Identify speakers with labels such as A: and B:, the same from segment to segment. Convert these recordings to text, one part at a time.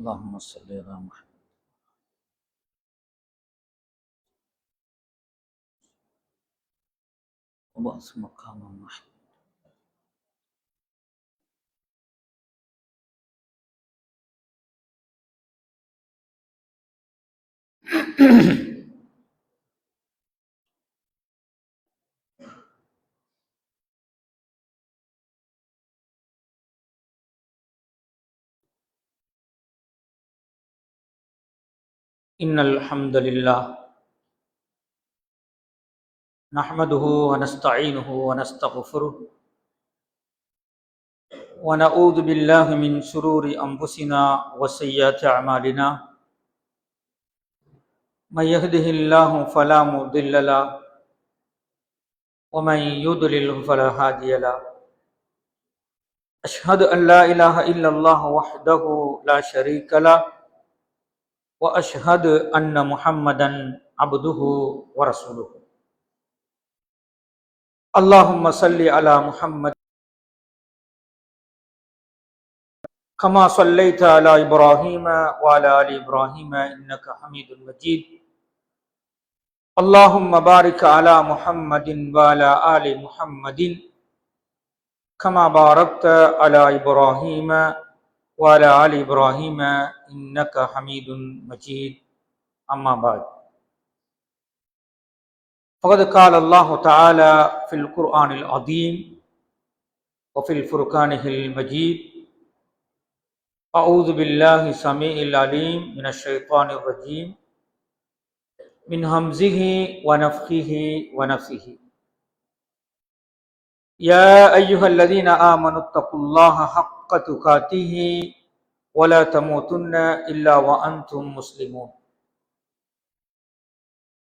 A: اللهم صل على محمد وبعث مقاما محمود. إن الحمد لله نحمده ونستعينه ونستغفره ونعوذ بالله من شرور أنفسنا وسيئات أعمالنا. من يهده الله فلا مضل له ومن يضلل فلا هادي له. أشهد أن لا إله إلا الله وحده لا شريك له وأشهد أن محمدا عبده ورسوله. اللهم صل على محمد كما صليت على إبراهيم وعلى آل إبراهيم إنك حميد مجيد. اللهم بارك على محمد وعلى آل محمد كما باركت على إبراهيم وعلى آل إبراهيم إنك حميد مجيد. أما بعد، فقد قال الله تعالى في القرآن العظيم وفي الفرقان المجيد: أعوذ بالله السميع العليم من الشيطان الرجيم من همزه ونفخه ونفثه. يا أيها الذين آمنوا اتقوا الله حق تقاته ولا تموتن إلا وأنتم مسلمون.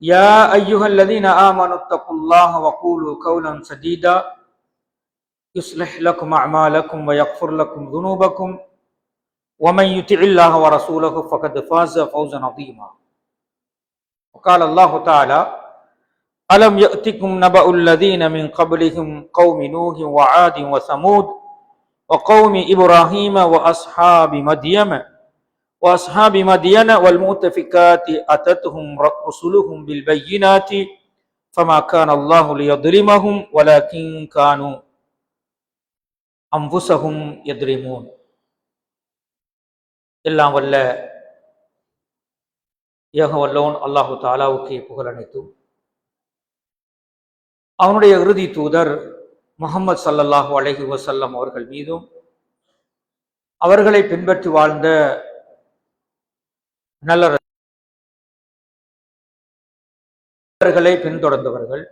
A: يا أيها الذين آمنوا اتقوا الله وقولوا قولا سديدا يصلح لكم أعمالكم ويغفر لكم ذنوبكم ومن يطع الله ورسوله فقد فاز فوزا عظيما. وقال الله تعالى: ألم يأتكم نبأ الذين من قبلهم قوم نوح وعاد وثمود وقوم إبراهيم وأصحاب مدين والمؤتفكات أتتهم رسلهم بالبينات فما كان الله ليظلمهم ولكن كانوا أنفسهم يظلمون. எல்லாம் வல்ல ஏக வல்லோன் அல்லாஹு தஆலாவுக்கே புகழ் அனைத்தும். அவனுடைய இறுதி தூதர் முஹம்மது ஸல்லல்லாஹு அலைஹி வஸல்லம் அவர்கள் மீதும் அவர்களை பின்பற்றி வாழ்ந்த நல்ல அவர்களை பின்தொடர்ந்தவர்கள்.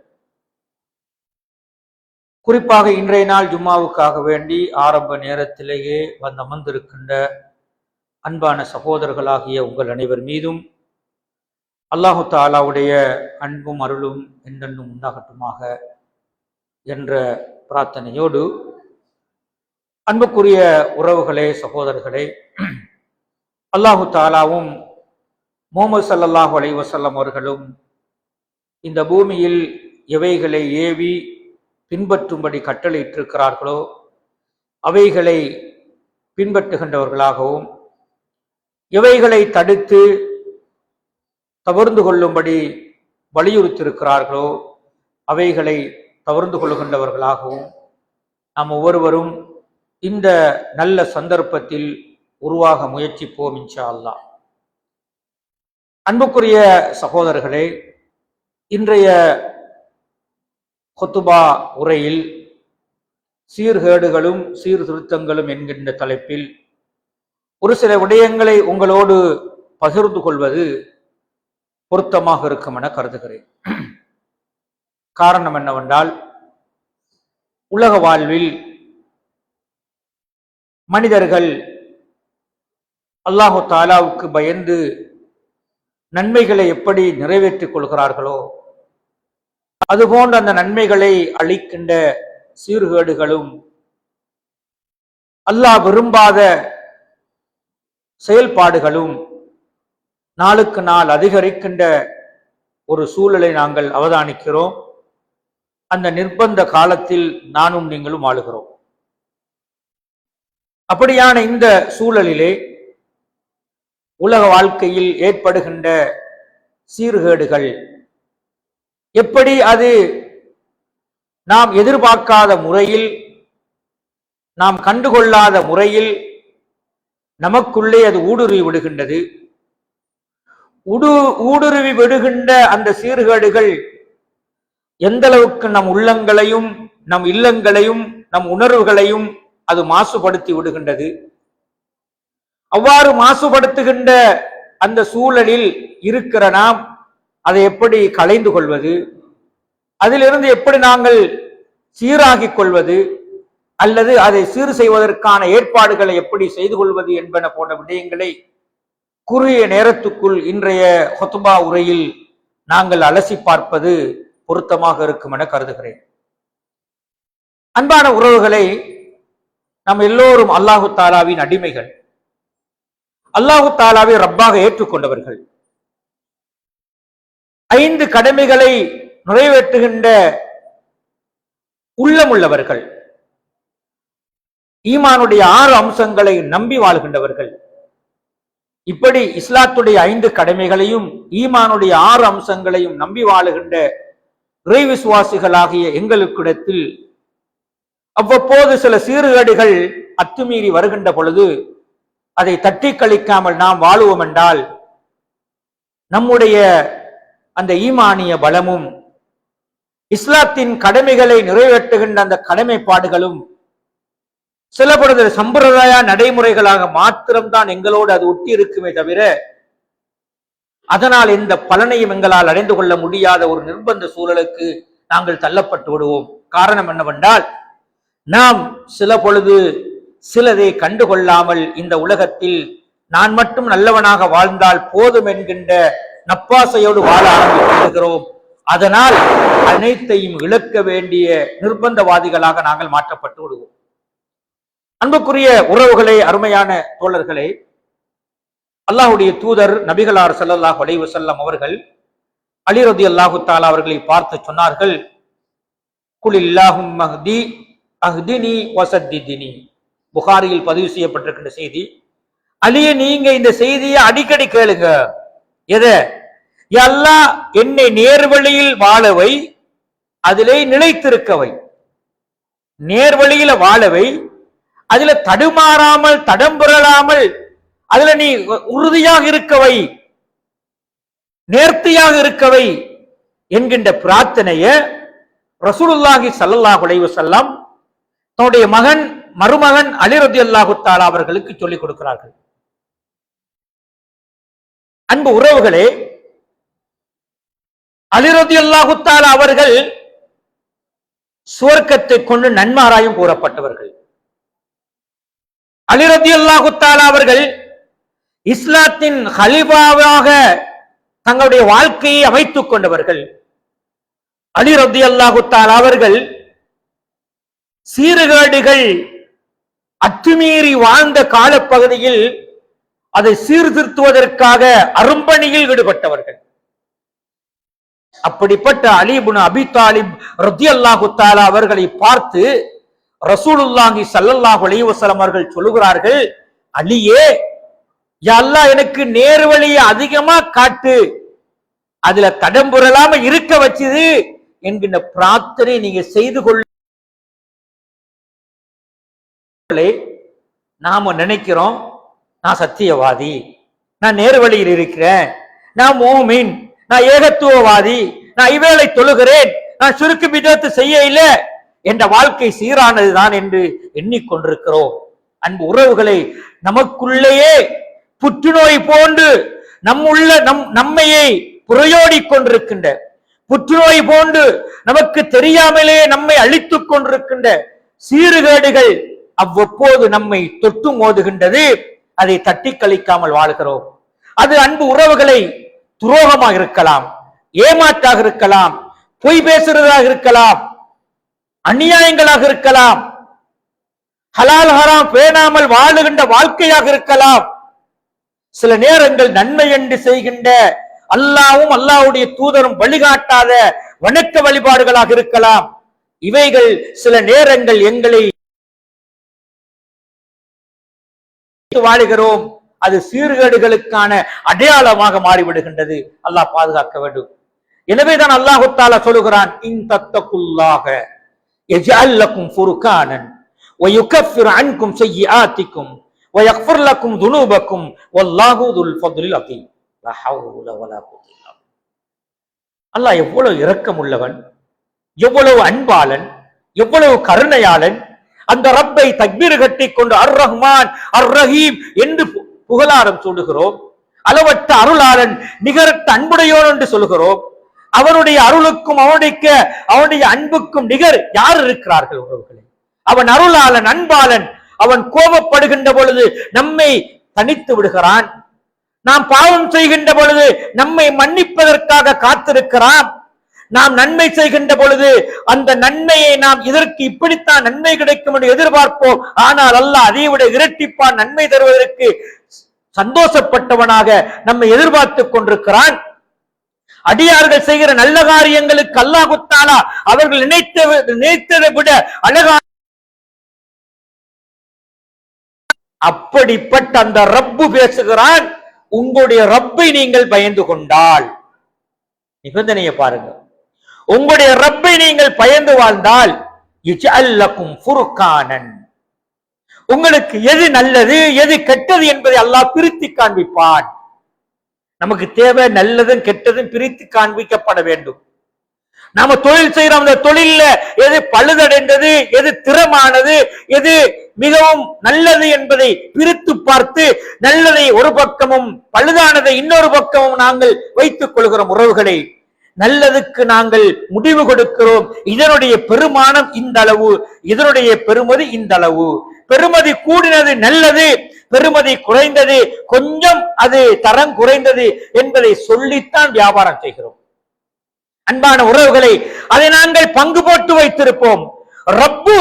A: குறிப்பாக இன்றைய நாள் ஜும்மாவுக்காக வேண்டி ஆரம்ப நேரத்திலேயே வந்து அமர்ந்திருக்கின்ற அன்பான சகோதரர்களாகிய உங்கள் அனைவர் மீதும் அல்லாஹு தாலாவுடைய அன்பும் அருளும் என்றென்றும் உண்டாகட்டுமாக என்ற பிரார்த்தனையோடு, அன்புக்குரிய உறவுகளே, சகோதரர்களே, அல்லாஹு தாலாவும் முஹம்மது ஸல்லல்லாஹு அலைஹி வஸல்லம் அவர்களும் இந்த பூமியில் எவைகளை ஏவி பின்பற்றும்படி கட்டளையிட்டிருக்கிறார்களோ அவைகளை பின்பற்றுகின்றவர்களாகவும், எவைகளை தடுத்து தவிர்ந்து கொள்ளும்படி வலியுறுத்தியிருக்கிறார்களோ அவைகளை தவிர்ந்து கொள்கின்றவர்களாகவும் நாம் ஒவ்வொருவரும் இந்த நல்ல சந்தர்ப்பத்தில் உருவாக முயற்சிப்போம் இன்ஷா அல்லாஹ். அன்புக்குரிய சகோதரர்களே, இன்றைய குத்துபா உரையில் சீர்கேடுகளும் சீர்திருத்தங்களும் என்கின்ற தலைப்பில் ஒரு சில விடயங்களை உங்களோடு பகிர்ந்து கொள்வது பொருத்தமாக இருக்கும் என கருதுகிறேன். காரணம் என்னவென்றால், உலக வாழ்வில் மனிதர்கள் அல்லாஹு தாலாவுக்கு பயந்து நன்மைகளை எப்படி நிறைவேற்றிக் கொள்கிறார்களோ அதுபோன்ற அந்த நன்மைகளை அளிக்கின்ற சீர்கேடுகளும் அல்லாஹ் விரும்பாத செயல்பாடுகளும் நாளுக்கு நாள் அதிகரிக்கின்ற ஒரு சூழலை நாங்கள் அவதானிக்கிறோம். அந்த நிர்பந்த காலத்தில் நானும் நீங்களும் வாழுகிறோம். அப்படியான இந்த சூழலிலே உலக வாழ்க்கையில் ஏற்படுகின்ற சீர்கேடுகள் எப்படி அது நாம் எதிர்பார்க்காத முறையில், நாம் கண்டுகொள்ளாத முறையில் நமக்குள்ளே அது ஊடுருவி விடுகின்றது. ஊடுருவி விடுகின்ற அந்த சீர்கேடுகள் எந்த அளவுக்கு நம் உள்ளங்களையும் நம் இல்லங்களையும் நம் உணர்வுகளையும் அது மாசுபடுத்தி விடுகின்றது. அவ்வாறு மாசுபடுத்துகின்ற அந்த சூழலில் இருக்கிற நாம் அதை எப்படி களைந்து கொள்வது, அதிலிருந்து எப்படி நாங்கள் சீராகிக் கொள்வது, அல்லது அதை சீர் செய்வதற்கான ஏற்பாடுகளை எப்படி செய்து கொள்வது என்பன போன்ற விடயங்களை குறுகிய நேரத்துக்குள் இன்றைய ஹுத்பா உரையில் நாங்கள் அலசி பார்ப்பது பொருத்தமாக இருக்கும் என கருதுகிறேன். அன்பான உறவுகளை, நாம் எல்லோரும் அல்லாஹு தாலாவின் அடிமைகள், அல்லாஹு தாலாவை ரப்பாக ஏற்றுக்கொண்டவர்கள். 5 கடமைகளை நிறைவேற்றுகின்ற உள்ளமுள்ளவர்கள், ஈமானுடைய 6 அம்சங்களை நம்பி வாழ்கின்றவர்கள். இப்படி இஸ்லாத்துடைய 5 கடமைகளையும் ஈமானுடைய 6 அம்சங்களையும் நம்பி வாழுகின்ற இறை விசுவாசிகளாகிய எங்களுக்கிடத்தில் அவ்வப்போது சில சீர்கேடுகள் அத்துமீறி வருகின்ற பொழுது அதை தட்டி கழிக்காமல் நாம் வாழுவோம் என்றால் நம்முடைய அந்த ஈமானிய பலமும் இஸ்லாத்தின் கடமைகளை நிறைவேற்றுகின்ற அந்த கடமைப்பாடுகளும் சில பொழுது சம்பிரதாய நடைமுறைகளாக மாத்திரம்தான் எங்களோடு அது ஒட்டி இருக்குமே தவிர அதனால் எந்த பலனையும் எங்களால் அடைந்து கொள்ள முடியாத ஒரு நிர்பந்த சூழலுக்கு நாங்கள் தள்ளப்பட்டு விடுவோம். காரணம் என்னவென்றால், நாம் சில பொழுது சிலதை கண்டுகொள்ளாமல் இந்த உலகத்தில் நான் மட்டும் நல்லவனாக வாழ்ந்தால் போதும் என்கின்ற நப்பாசையோடு வாழ ஆரம்பிக்கிறோம். அதனால் அனைத்தையும் இழக்க வேண்டிய நிர்பந்தவாதிகளாக நாங்கள் மாற்றப்பட்டு விடுவோம். அன்புக்குரிய உறவுகளே, அருமையான தோழர்களே, அல்லாஹுடைய தூதர் நபிகளார் ஸல்லல்லாஹு அலைஹி வஸல்லம் அவர்கள் அலி ரலியல்லாஹு தஆலா அவர்களை பார்த்து சொன்னார்கள், குலில்லாஹும்ம ஹ்தி அஹ்தினி வஸத்திதினி. புகாரியில் பதிவு செய்யப்பட்டிருக்கின்ற செய்தி. அலியே, நீங்க இந்த செய்தியை அடிக்கடி கேளுங்க. எதை? யா அல்லாஹ், என்னை நேர்வழியில் வாழவை, அதிலே நிலைத்திருக்கவை. நேர்வழியில வாழவை, அதுல தடுமாறாமல் தடம்புரளாமல் அதுல நீ உறுதியாக இருக்கவை, நேர்த்தியாக இருக்கவை என்கின்ற பிரார்த்தனைய ரசூலுல்லாஹி ஸல்லல்லாஹு அலைஹி வஸல்லம் தன்னுடைய மருமகன் அலி ரலியல்லாஹு தஆலா அவர்களுக்கு சொல்லிக் கொடுக்கிறார்கள். அன்பு உறவுகளே, அலி ரலியல்லாஹு தஆலா அவர்கள் சுவர்க்கத்தை கொண்டு நன்மாராயம் கூறப்பட்டவர்கள். அலி ரலியல்லாஹு தஆலா அவர்கள் இஸ்லாத்தின் ஹலீஃபாவாக தங்களுடைய வாழ்க்கையை அமைத்துக் கொண்டவர்கள். அலி ரலியல்லாஹு தஆலா அவர்கள் சீர்கேடுகள் அத்துமீறி வாழ்ந்த காலப்பகுதியில் அதை சீர்திருத்துவதற்காக அரும்பணியில் ஈடுபட்டவர்கள். அப்படிப்பட்ட அலி இப்னு அபி தாலிப் ரலியல்லாஹு தஆலா அவர்களை பார்த்து ரசூலுல்லாஹி ஸல்லல்லாஹு அலைஹி வஸல்லம் அவர்கள் சொல்லுகிறார்கள், அலியே, யா அல்லாஹ் எனக்கு நேர்வழியை அதிகமா காட்டு, அதுல தடம்புரலாம இருக்க வச்சது என்கின்ற பிரார்த்தனை நீங்க செய்து கொள்ள. நாம நினைக்கிறோம், நான் சத்தியவாதி, நான் நேர்வழியில் இருக்கிறேன், நான் மோமின், நான் ஏகத்துவவாதி, நான் இவேளை தொழுகிறேன், நான் சுருக்கு பிதத்து செய்ய இல்லை, என்ற வாழ்க்கை சீரானதுதான் என்று எண்ணிக்கொண்டிருக்கிறோம். அன்பு உறவுகளை, நமக்குள்ளேயே புற்றுநோய் போன்று நம்மையை புரையோடி கொண்டிருக்கின்ற, புற்றுநோய் போன்று நமக்கு தெரியாமலே நம்மை அழித்துக் கொண்டிருக்கின்ற சீர்கேடுகள் அவ்வப்போது நம்மை தொட்டு மோதுகின்றது. அதை தட்டி கழிக்காமல் வாழ்கிறோம். அது அன்பு உறவுகளை துரோகமாக இருக்கலாம், ஏமாற்றாக இருக்கலாம், பொய் பேசுறதாக இருக்கலாம், அநியாயங்களாக இருக்கலாம், ஹலால் ஹராம் பேணாமல் வாழுகின்ற வாழ்க்கையாக இருக்கலாம், சில நேரங்கள் நன்மை என்று செய்கின்ற அல்லாவும் அல்லாஹ்வுடைய தூதரும் வழிகாட்டாத வணக்க வழிபாடுகளாக இருக்கலாம். இவைகள் சில நேரங்கள் எங்களை வாழுகிறோம், அது சீர்கேடுகளுக்கான அடையாளமாக மாறிவிடுகின்றது. அல்லாஹ் பாதுகாக்க வேண்டும். எனவேதான் அல்லாஹு தஆலா சொல்லுகிறான், இன் தத்தகுல்லாஹ யஜ்அல் லக்கும் ஃபுர்கானன் வ யுகஃபிர் அன்கும் ஸய்யிஆத்திக்கும் வ யக்ஃபிர் லக்கும் துனூபக்கும் வல்லாஹு துல் ஃபத்லில் அதீம். லா ஹவ்ல வலா குவத்த இல்லா பில்லாஹ். அல்லாஹ் எவ்வளவு இரக்கமுள்ளவன், எவ்வளவு அன்பாளன், எவ்வளவு கருணையாளன். அந்த ரப்பை தக்பீர் கட்டிக் கொண்டு அர் ரஹ்மான் அர் ரஹீம் என்று புகழாரம் சொல்லுகிறோம். அளவற்ற அருளாளன், நிகரற்ற அன்புடையோன் என்று சொல்லுகிறோம். அவனுடைய அருளுக்கும் அவனுடைய அன்புக்கும் நிகர் யார் இருக்கிறார்கள் உறவுகளே? அவன் அருளாளன், அன்பாளன். அவன் கோபப்படுகின்ற பொழுது நம்மை தனித்து விடுகிறான். நாம் பாவம் செய்கின்ற பொழுது நம்மை மன்னிப்பதற்காக காத்திருக்கிறான். நாம் நன்மை செய்கின்ற பொழுது அந்த நன்மையை நாம் இதற்கு இப்படித்தான் நன்மை கிடைக்கும் என்று எதிர்பார்ப்போம். ஆனால் அல்லாஹ் அதை விட இரட்டிப்பான் நன்மை தருவதற்கு சந்தோஷப்பட்டவனாக நம்மை எதிர்பார்த்துக் கொண்டிருக்கிறான். அடியார்கள் செய்கிற நல்ல காரியங்களுக்கு அல்லாஹ் தஆலா அவர்கள் நினைத்ததை விட அழகா. அப்படிப்பட்ட அந்த ரப்பு பேசுகிறான், உங்களுடைய ரப்பை நீங்கள் பயந்து கொண்டால், நிபந்தனையை பாருங்க, உங்களுடைய ரப்பை நீங்கள் பயந்து வாழ்ந்தால் யஜ்அல் லக்கும் ஃபுர்கானன், உங்களுக்கு எது நல்லது எது கெட்டது என்பதை அல்லாஹ் பிரித்து காண்பிப்பான். நமக்கு தேவை நல்லதும் கெட்டதும் பிரித்து காண்பிக்கப்பட வேண்டும். நாம தொழில் செய்யறோம், அந்த தொழில எது பழுதடைந்தது, எது திறமானது, எது மிகவும் நல்லது என்பதை பிரித்து பார்த்து நல்லதை ஒரு பக்கமும் பழுதானதை இன்னொரு பக்கமும் நாங்கள் வைத்துக் கொள்கிறோம். உறவுகளை, நல்லதுக்கு நாங்கள் முடிவு கொடுக்கிறோம். இதனுடைய பெருமானம் இந்த அளவு, இதனுடைய பெருமதி இந்த அளவு. பெருமதி கூடினது நல்லது, பெருமதி குறைந்தது கொஞ்சம் அது தரம் குறைந்தது என்பதை சொல்லித்தான் வியாபாரம் செய்கிறோம். அன்பான உறவுகளை, அதை நாங்கள் பங்கு போட்டு வைத்திருப்போம். ரப்பு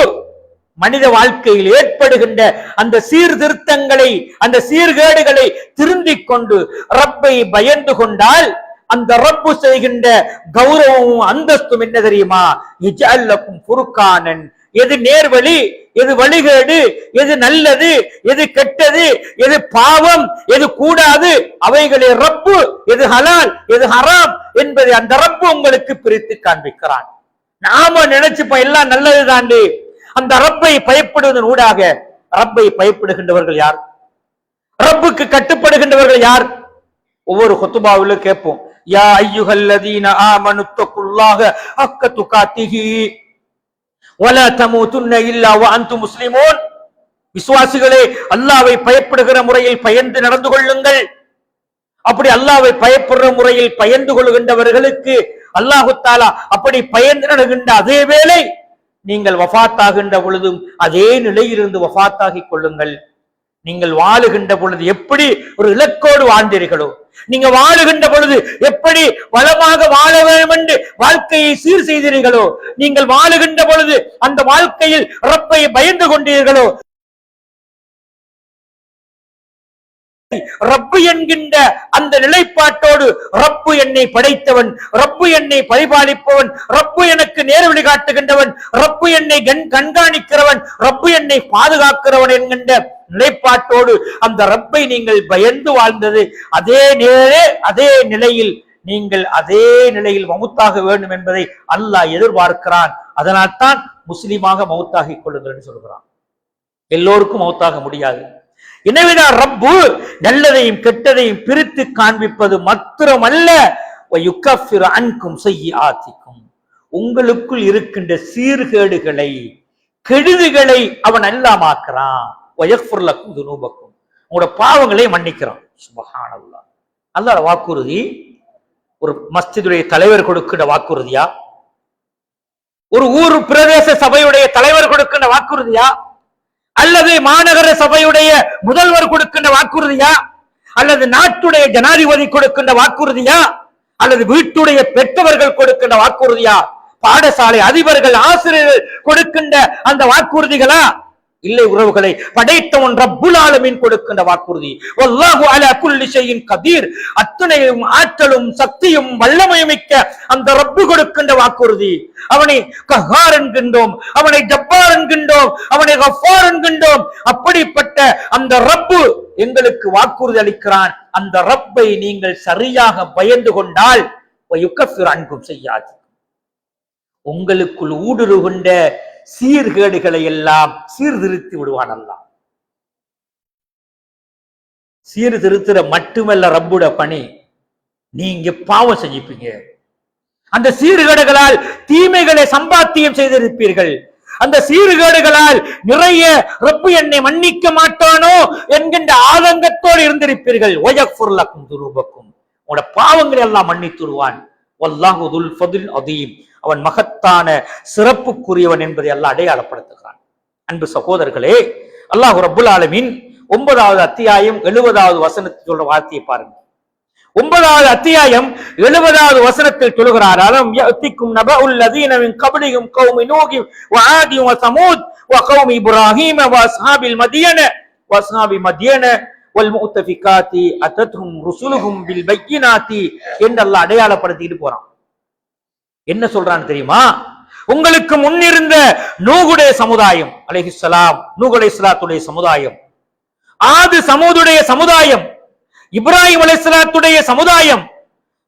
A: மனித வாழ்க்கையில் ஏற்படுகின்ற அந்த சீர்திருத்தங்களை, அந்த சீர்கேடுகளை திருந்திக் கொண்டு ரப்பை பயந்து கொண்டால் அந்த ரப்பு செய்கின்ற கௌரவமும் அந்தஸ்தும் என்ன தெரியுமா? யஜ்அல் லக்கும் ஃபுர்கானன், எது நேர்வழி, எது வழிகேடு, எது நல்லது, எது கெட்டது, எது பாவம், எது கூடாது, அவைகளை ரப்பு, எது ஹலால் எது ஹராம் என்பதை அந்த ரப்பு உங்களுக்கு பிரித்து காண்பிக்கிறான். நாம நினைச்சுப்ப எல்லாம் நல்லது தாண்டி அந்த ரப்பை பயப்படுவதன் ஊடாக. ரப்பை பயப்படுகின்றவர்கள் யார்? ரப்புக்கு கட்டுப்படுகின்றவர்கள் யார்? ஒவ்வொரு குத்துபாவிலும் கேட்போம், யா அய்யுஹல்லதீன ஆமனு தக்குல்லாஹ ஹக்க துகாத்திஹி வலா தமூதுன்ன இல்லா வ அன்தும் முஸ்லிமூன். விசுவாசிகளே, அல்லாஹ்வை பயப்படுகிற முறையில் பயந்து நடந்து கொள்ளுங்கள். அப்படி அல்லாஹ்வை பயப்படுற முறையில் பயந்து கொள்கின்றவர்களுக்கு அல்லாஹு தஆலா அப்படி பயந்து நடக்கின்ற அதே வேளை நீங்கள் வஃபாத்தாகின்ற பொழுதும் அதே நிலையிலிருந்து வஃபாத்தாகிக் கொள்ளுங்கள். நீங்கள் வாழுகின்ற பொழுது எப்படி ஒரு இலக்கோடு வாழ்ந்தீர்களோ, நீங்க வாழுகின்ற பொழுது எப்படி வளமாக வாழ வேண்டும் என்று வாழ்க்கையை சீர் செய்தீர்களோ, நீங்கள் வாழுகின்ற பொழுது அந்த வாழ்க்கையில் ரப்பை பயந்து கொண்டீர்களோ, ரப்பு என்கின்ற அந்த நிலைப்பாட்டோடு ரப்பு என்னை படைத்தவன், ரப்பு என்னை பரிபாலிப்பவன், ரப்பு எனக்கு நேர்வழி காட்டுகின்றவன், ரப்பு என்னை கண்காணிக்கிறவன், ரப்பு என்னை பாதுகாக்கிறவன் என்கின்ற நிலைப்பாட்டோடு அந்த ரப்பை நீங்கள் பயந்து வாழ்ந்தது அதே நிலையில் நீங்கள் அதே நிலையில் மௌத்தாக வேண்டும் என்பதை அல்லாஹ் எதிர்பார்க்கிறான். அதனால் தான் முஸ்லிமாக மௌத்தாகிக் கொள்ளுங்கள் என்று சொல்கிறான். எல்லோருக்கும் மௌத்தாக முடியாது. எனவேதான் ரப்பு நல்லதையும் கெட்டதையும் பிரித்து காண்பிப்பது மாத்திரமல்ல, உங்களுக்குள் இருக்கின்ற சீர்கேடுகளை கெடுதிகளை அவன் அல்லாமாக்குறான். உங்களோட பாவங்களை மன்னிக்கிறான். சுப்ஹானல்லாஹ். அல்லாஹ் வாக்குறுதி ஒரு மஸ்ஜிதுடைய தலைவர் கொடுக்கிற வாக்குறுதியா, ஒரு ஊர் பிரதேச சபையுடைய தலைவர் கொடுக்கின்ற வாக்குறுதியா, அல்லது மாநகர சபையுடைய முதல்வர் கொடுக்கின்ற வாக்குறுதியா, அல்லது நாட்டுடைய ஜனாதிபதி கொடுக்கின்ற வாக்குறுதியா, அல்லது வீட்டுடைய பெற்றவர்கள் கொடுக்கின்ற வாக்குறுதியா, பாடசாலை அதிபர்கள் ஆசிரியர்கள் கொடுக்கின்ற அந்த வாக்குறுதிகளா? இல்லை உறவுகளை, படைத்தவன் ரப்புல் ஆலமீன் கொடுக்கின்ற வாக்குறுதி. வல்லாஹு அலா குல்லி ஷைஇன் கதீர். அத்தனையும் ஆற்றலும் சக்தியும் வல்லமையும் மிக்க அந்த ரப்பு கொடுக்கின்ற வாக்குறுதி. அவனை கஹார் என்கின்றோம், அவனை ஜப்பார் என்கின்றோம், அவனை கஃபார் என்கின்றோம். அப்படிப்பட்ட அந்த ரப்பு எங்களுக்கு வாக்குறுதி அளிக்கிறான். அந்த ரப்பை நீங்கள் சரியாக பயந்து கொண்டால் யுகஃபிர் அன்கும் செய்யாது, உங்களுக்குள் ஊடுருகின்ற சீர்கேடுகளை எல்லாம் சீர்திருத்தி விடுவான் அல்லாஹ். சீர்திருத்துற மட்டுமல்ல ரப்புட பணி, நீங்க பாவம் செஞ்சிப்பீங்க, அந்த சீர்கேடுகளால் தீமைகளை சம்பாத்தியம் செய்திருப்பீர்கள், அந்த சீர்கேடுகளால் நிறைய ரப்பு என்னை மன்னிக்க மாட்டானோ என்கின்ற ஆதங்கத்தோடு இருந்திருப்பீர்கள். உங்களோட பாவங்களை எல்லாம் மன்னித்துருவான். வல்லாஹு துல் ஃபதுல் அதீம். அவன் மகத்தான சிறப்புக்குரியவன் என்பதை அல்லாஹ் அடையாளப்படுத்துகிறான். அன்பு சகோதரர்களே, அல்லாஹ் ரப்புல் ஆலமீன் 9வது அத்தியாயம் 70வது வசனத்தில் சொல்ற வார்த்தையை பாருங்க. 9வது அத்தியாயம் 70வது வசனத்தில் சொல்கிறார், அலம் யஅதிக்கும் நபஉல் லதீன மின் கப்லிஹிம் கௌமி நூஹ் வ ஆத் வ சமூத் வ கௌமி இப்ராஹீம் வ அஸ்ஹாபில் மதியன வ அஸ்ஹாபி மதியன வல் முத்தஃபிகாத்தி அதத்ஹும் ருசுலுஹும் பில் பையினாத்தி என்று அல்லாஹ் அடையாளப்படுத்திட்டு போறான். என்ன சொல்றான்னு தெரியுமா? உங்களுக்கு முன்னிருந்த நூகுடைய சமுதாயம் அலைஹிஸ்ஸலாம், நூஹ் அலைஹிஸ்ஸலாத்துடைய சமுதாயம், ஆது சமூதுடைய சமுதாயம், இப்ராஹிம் அலைஹிஸ்ஸலாத்துடைய சமுதாயம்,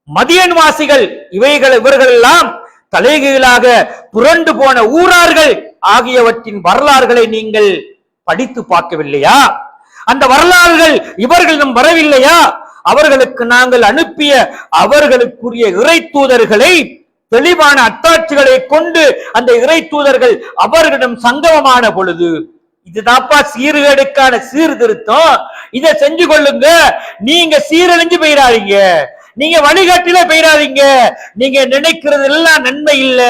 A: மதியன் வாசிகள், இவர்கள் எல்லாம் தலைகீழாக புரண்டு போன ஊரார்கள் ஆகியவற்றின் வரலாறுகளை நீங்கள் படித்து பார்க்கவில்லையா? அந்த வரலாறுகள் இவர்களிடம் வரவில்லையா? அவர்களுக்கு நாங்கள் அனுப்பிய அவர்களுக்குரிய இறை தூதர்களை தெளிவான அத்தாட்சிகளை கொண்டு அந்த இறை தூதர்கள் அவர்களிடம் சங்கமமான பொழுது, இதுதாப்பா சீர்கேடுக்கான சீர்திருத்தம், இதை செஞ்சு கொள்ளுங்க, நீங்க சீரழிஞ்சு போயிடாதீங்க, நீங்க வழிகாட்டில போயிடாதீங்க, நீங்க நினைக்கிறது எல்லாம் நன்மை இல்ல,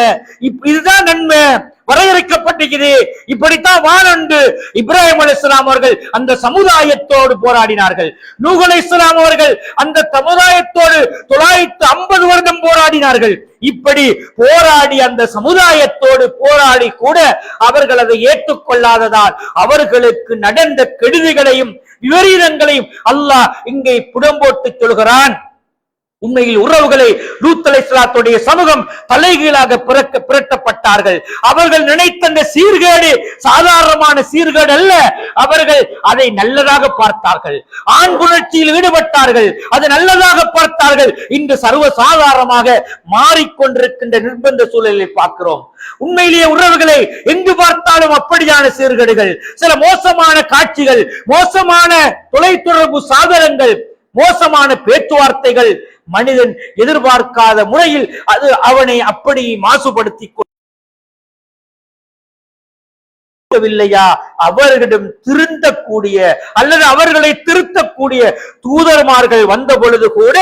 A: இதுதான் நன்மை வரையறுக்கப்பட்டிருக்குது, இப்படித்தான் வாழண்டு. இப்ராஹிம் அலைஹிஸ்ஸலாம் அவர்கள் அந்த சமுதாயத்தோடு போராடினார்கள். நூஹ் அலைஹிஸ்ஸலாம் அவர்கள் அந்த சமுதாயத்தோடு 950 வருடம் போராடினார்கள். இப்படி போராடி அந்த சமுதாயத்தோடு போராடி கூட அவர்கள் அதை ஏற்றுக்கொள்ளாததால் அவர்களுக்கு நடந்த கெடுதிகளையும் விபரீதங்களையும் அல்லாஹ் இங்கே புடம்போட்டு சொல்கிறான். உண்மையில் உறவுகளை, லூத் அலைஹிஸ்ஸலாத்துடைய சமூகம் தலைகீழாக புரட்டப்பட்டார்கள். அவர்கள் நினைத்த அந்த சீர்கேடு சாதாரணமான சீர்கேடு அல்ல, அவர்கள் அதை நல்லதாக பார்த்தார்கள், ஆண் புணர்ச்சியில் ஈடுபட்டார்கள், அது நல்லதாக பார்த்தார்கள். இன்று சர்வ சாதாரணமாக மாறிக்கொண்டிருக்கின்ற நிர்பந்த சூழலை பார்க்கிறோம். உண்மையிலேயே உறவுகளை எங்கு பார்த்தாலும் அப்படியான சீர்கேடுகள், சில மோசமான காட்சிகள், மோசமான தொலைத்தொடர்பு சாதனங்கள், மோசமான பேச்சுவார்த்தைகள், மனிதன் எதிர்பார்க்காத முறையில் அது அவனை அப்படி மாசுபடுத்தி வில்லையா? அவர்களிடம் திருந்தக்கூடிய அல்லது அவர்களை திருத்தக்கூடிய தூதர்மார்கள் வந்த பொழுது கூட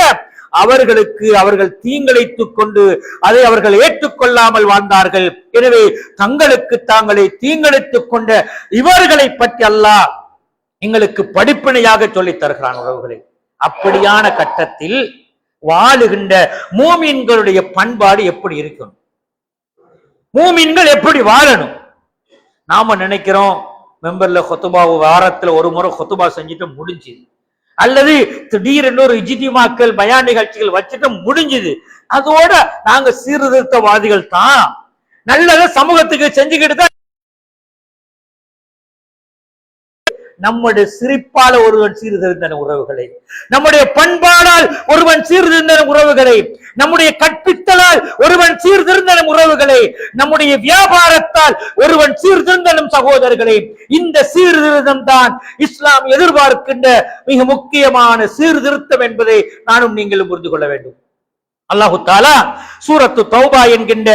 A: அவர்கள் தீங்கிழைத்துக் கொண்டு அதை அவர்கள் ஏற்றுக்கொள்ளாமல் வாழ்ந்தார்கள். எனவே தங்களுக்கு தாங்களே தீங்கிழைத்துக் கொண்ட இவர்களை பற்றி அல்லாஹ் எங்களுக்கு படிப்பினையாக சொல்லித் தருகிறான். உறவுகளை, அப்படியான கட்டத்தில் வாழுகின்ற மூமின்களுடைய பண்பாடு எப்படி இருக்கணும்? மூமின்கள் எப்படி வாழணும்? நாம நினைக்கிறோம் மெம்பர்ல கொத்துபா வாரத்துல ஒரு முறை கொத்துபா செஞ்சுட்டு முடிஞ்சுது, அல்லது திடீரென்று ஒரு இஜ்திமாக்கள் பயான் நிகழ்ச்சிகள் வச்சுட்டு முடிஞ்சுது, அதோட நாங்க சீர்திருத்தவாதிகள் தான், நல்லத சமூகத்துக்கு செஞ்சுக்கிட்டு தான். நம்முடைய சிரிப்பால ஒருவன் சீர்திருந்தன உறவுகளை, நம்முடைய பண்பாடால் ஒருவன் சீர்திருந்தன உறவுகளை, நம்முடைய கற்பித்தலால் ஒருவன் சீர்திருந்தன உறவுகளை, நம்முடைய வியாபாரத்தால் ஒருவன் சீர்திருந்தனும் சகோதரர்களை. இந்த சீர்திருத்தம் தான் இஸ்லாம் எதிர்பார்க்கின்ற மிக முக்கியமான சீர்திருத்தம் என்பதை நானும் நீங்களும் புரிந்து கொள்ள வேண்டும். அல்லாஹு தஆலா சூரத்து தௌபா என்கின்ற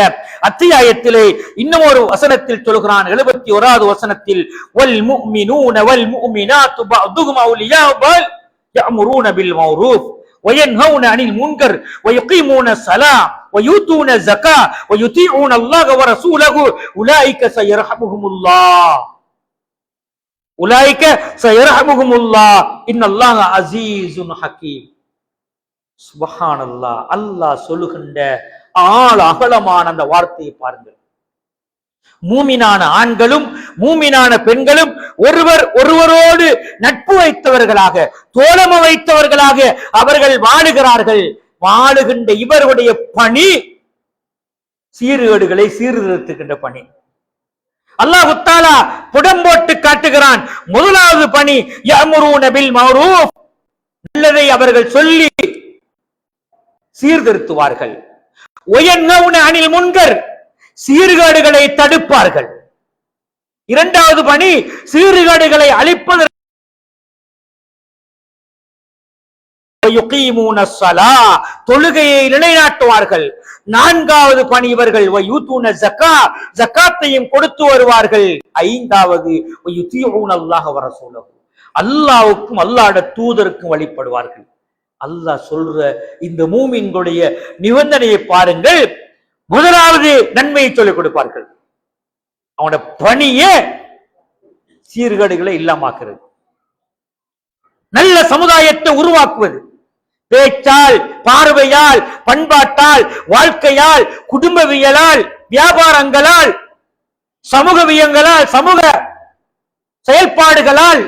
A: அத்தியாயத்திலே இன்னும் ஒரு வசனத்தில் சொல்கிறான். 71வது வசனத்தில், வல் முஃமினூன வல் முஃமினாத்து பஅதுஹும் அவுலியாஉ பஅத் يأمرون بالمعروف وينهون عن المنكر ويقيمون الصلاة ويؤتون الزكاة ويطيعون الله ورسوله أولئك سيرحمهم الله إن الله عزيز حكيم. சுப்ஹானல்லாஹ், அல்லாஹ் சொல்லுகின்ற ஆழ அகலமான அந்த வார்த்தையை பாருங்கள். மூமினான ஆண்களும் மூமினான பெண்களும் ஒருவரோடு நட்பு வைத்தவர்களாக, தோழமை வைத்தவர்களாக அவர்கள் வாழுகிறார்கள். வாழுகின்ற இவருடைய பணி சீர்கேடுகளை சீர்திருத்துகின்ற பணி. அல்லாஹ் தஆலா புடம் போட்டு காட்டுகிறான். முதலாவது பணி யஅமுரூன பில் மஅரூஃப், நல்லதை அவர்கள் சொல்லி சீர்திருத்துவார்கள். வயன்ஹவுன அனில் முன்கர், சீர்கேடுகளை தடுப்பார்கள். இரண்டாவது பணி சீர்கேடுகளை அழிப்பது. யுகீமூன ஸலாஹ், தொழுகையை நிலைநாட்டுவார்கள். நான்காவது பணி இவர்கள் வயூதுன ஸகாத், ஸகாத்தையும் கொடுத்து வருவார்கள். ஐந்தாவது வயுதீஊன அல்லாஹ் வ ரசூலஹு, அல்லாஹ்வுக்கும் அல்லாஹ்வுடைய தூதருக்கும் வழிபடுவார்கள். அல்லாஹ் சொல்ற இந்த மூமின்களுடைய நிபந்தனையை பாருங்கள். முதலாவது நன்மையை சொல்லிக் கொடுப்பார்கள். அவனோட பணியே சீர்கேடுகளை இல்லாமாக்குறது, நல்ல சமுதாயத்தை உருவாக்குவது. பேச்சால், பார்வையால், பண்பாட்டால், வாழ்க்கையால், குடும்பவியலால், வியாபாரங்களால், சமூகவியங்களால், சமூக செயல்பாடுகளால்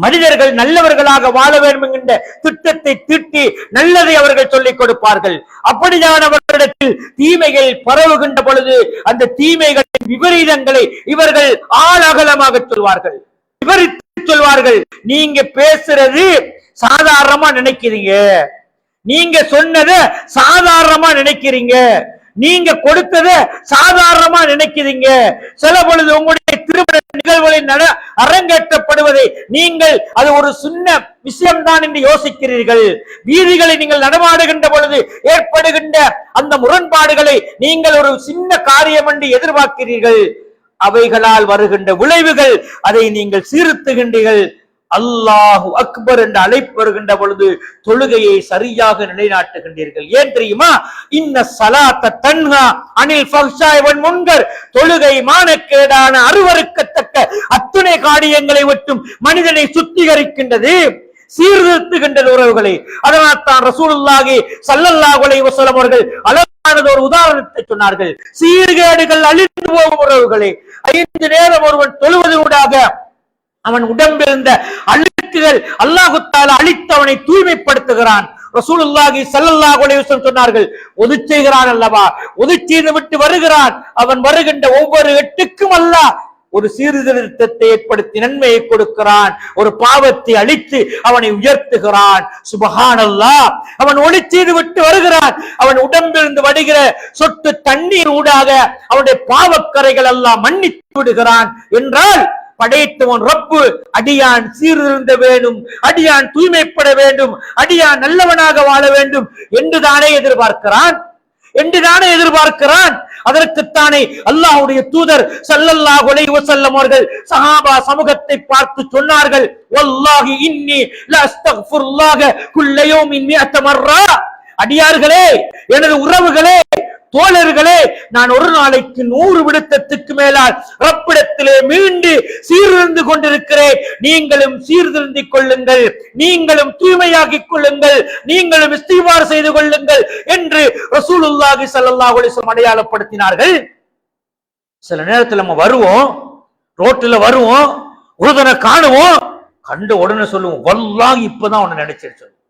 A: மனிதர்கள் நல்லவர்களாக வாழ வேண்டும் என்கின்ற திட்டத்தை தீட்டி நல்லதை அவர்கள் சொல்லிக் கொடுப்பார்கள். அப்படியானவர்களிடத்தில் தீமைகள் பரவுகின்ற பொழுது அந்த தீமைகளின் விபரீதங்களை இவர்கள் ஆழகலமாக சொல்வார்கள், விவரித்து சொல்வார்கள். நீங்க பேசுறது சாதாரணமா நினைக்கிறீங்க, நீங்க சொன்னதை சாதாரணமா நினைக்கிறீங்க, நீங்க கொடுத்தத சாதாரணமா நினைக்கிறீங்க. சில பொழுது உங்களுடைய திருமண நிகழ்வுகளின் அரங்கேற்றப்படுவதை நீங்கள் அது ஒரு சின்ன விஷயம்தான் என்று யோசிக்கிறீர்கள். வீதிகளை நீங்கள் நடமாடுகின்ற பொழுது ஏற்படுகின்ற அந்த முரண்பாடுகளை நீங்கள் ஒரு சின்ன காரியம் என்று எதிர்பார்க்கிறீர்கள். அவைகளால் வருகின்ற விளைவுகள் அதை நீங்கள் சீர்திருத்துகின்றீர்கள். அல்லாஹு அக்பர் என்று அழைப்பு வருகின்ற பொழுது தொழுகையை சரியாக நிலைநாட்டுகின்றீர்கள். ஏன் தெரியுமா? இன்ன ஸலாத்த தன்ஹா அனில் ஃபஹ்ஷாய் வல் முன்கர், தொழுகை மானக்கேடான அருவருக்கத்தக்க அத்துணை காரியங்களை விட்டும் மனிதனை சுத்திகரிக்கின்றது, சீர்திருத்துகின்றது உறவுகளை. அதனால் தான் ரசூலுல்லாஹி ஸல்லல்லாஹு அலைஹி வஸல்லம் அவர்கள் அழகானது ஒரு உதாரணத்தை சொன்னார்கள். சீர்கேடுகள் அழிந்து போகும் உறவுகளை. 5 நேரம் ஒருவன் தொழுவதனூடாக அவன் உடம்பிருந்த அழுக்குகள் அல்லாஹ் தஆலா அழித்து அவனை தூய்மைப்படுத்துகிறான். ரசூலுல்லாஹி ஸல்லல்லாஹு அலைஹி வஸல்லம் சொன்னார்கள், ஒது செய்கிறான் அல்லவா, ஒது செய்து விட்டு வருகிறான், அவன் வருகின்ற ஒவ்வொரு எட்டுக்கும் அல்லாஹ் ஒரு சீர்திருத்தத்தை ஏற்படுத்தி நன்மையை கொடுக்கிறான், ஒரு பாவத்தை அழித்து அவனை உயர்த்துகிறான். சுப்ஹானல்லாஹ். அவன் ஒளி செய்து விட்டு வருகிறான், அவன் உடம்பிலிருந்து வடிகிற சொட்டு தண்ணீர் ஊடாக அவனுடைய பாவக்கரைகள் எல்லாம் மன்னித்து விடுகிறான் என்றால் படைத்தவன் ரப்பு அடியான் சீர்திருந்த வேண்டும், அடியான் தூய்மைப்பட வேண்டும், அடியான் நல்லவனாக வாழ வேண்டும் என்றுதானே எதிர்பார்க்கிறான். அதற்குத்தானே அல்லாஹ்வுடைய தூதர் ஸல்லல்லாஹு அலைஹி வஸல்லம் அவர்கள் சஹாபா சமூகத்தை பார்த்து சொன்னார்கள், வல்லாஹி இன்னி லா அஸ்தக்ஃபிருல்லாஹ குல்ல யௌமின் 100 மர்ரா. அடியார்களே, எனது உறவுகளே, தோழர்களே, நான் ஒரு நாளைக்கு 100 விடுத்தத்துக்கு மேலால் ரப்பிடத்திலே மீண்டு சீர்திருந்து கொண்டிருக்கிறேன். நீங்களும் சீர்திருந்திக் கொள்ளுங்கள், நீங்களும் தூய்மையாக்கிக் கொள்ளுங்கள், நீங்களும் இஸ்திக்பார் செய்து கொள்ளுங்கள் என்று ரசூலுல்லாஹி ஸல்லல்லாஹு அலைஹி வஸல்லம் அடையாளப்படுத்தினார்கள். சில நேரத்தில் நம்ம வருவோம், ரோட்ல வருவோம், ஒருதனை காணுவோம், கண்ட உடனே சொல்லுவோம், வல்லாஹி இப்பதான் உன்னை நினைச்சேன்னு சொல்லுவோம்.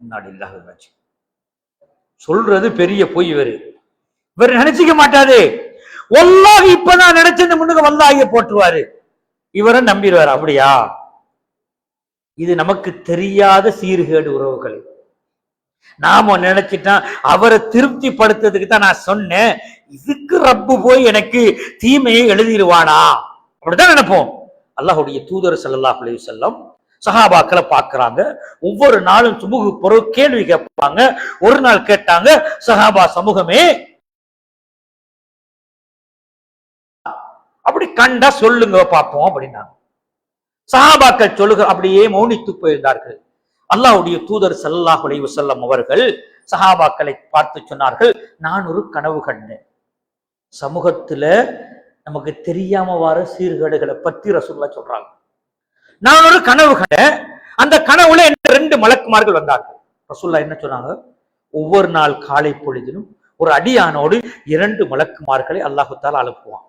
A: முன்னாடி இல்லாத சொல்றது பெரிய பொய். இவர் நினைச்சிக்க மாட்டாது. வல்லாஹி இப்பதான் நினைச்சது முன்னுக்கு வல்லாஹிய போட்டுருவாரு, இவரை நம்பிடுவார். அப்படியா? இது நமக்கு தெரியாத சீர்கேடு உறவுகள். நாம நினைச்சிட்டா அவரை திருப்தி படுத்துறதுக்கு தான் நான் சொன்னேன், இதுக்கு ரப்பு போய் எனக்கு தீமையை எழுதிடுவானா அப்படிதான் நினைப்போம். அல்லாஹ்வுடைய தூதர் ஸல்லல்லாஹு அலைஹி வஸல்லம் சஹாபாக்களை பார்க்கிறாங்க. ஒவ்வொரு நாளும் சுமுக பொருள் கேள்வி கேட்பாங்க. ஒரு நாள் கேட்டாங்க, சஹாபா சமூகமே, அப்படி கண்டா சொல்லுங்க பார்ப்போம் அப்படின்னாங்க. சஹாபாக்கள் சொல்லுக அப்படியே மௌனித்து போயிருந்தார்கள். அல்லாஹ்வுடைய தூதர் ஸல்லல்லாஹு அலைஹி வஸல்லம் அவர்கள் சஹாபாக்களை பார்த்து சொன்னார்கள், நான் ஒரு கனவு கண்டேன். சமூகத்துல நமக்கு தெரியாம வர சீர்கேடுகளை பற்றி ரசூலுல்லாஹ் சொல்றாங்க. நான் ஒரு கனவு கண்டேன். அந்த கனவுல என்ன 2 மலக்குமார்கள் வந்தார்கள். ரசூலுல்லாஹ் என்ன சொன்னாங்க, ஒவ்வொரு நாள் காலை பொழுதிலும் ஒரு அடியானோடு 2 மலக்குமார்களை அல்லாஹ் தஆலா அனுப்புவான்.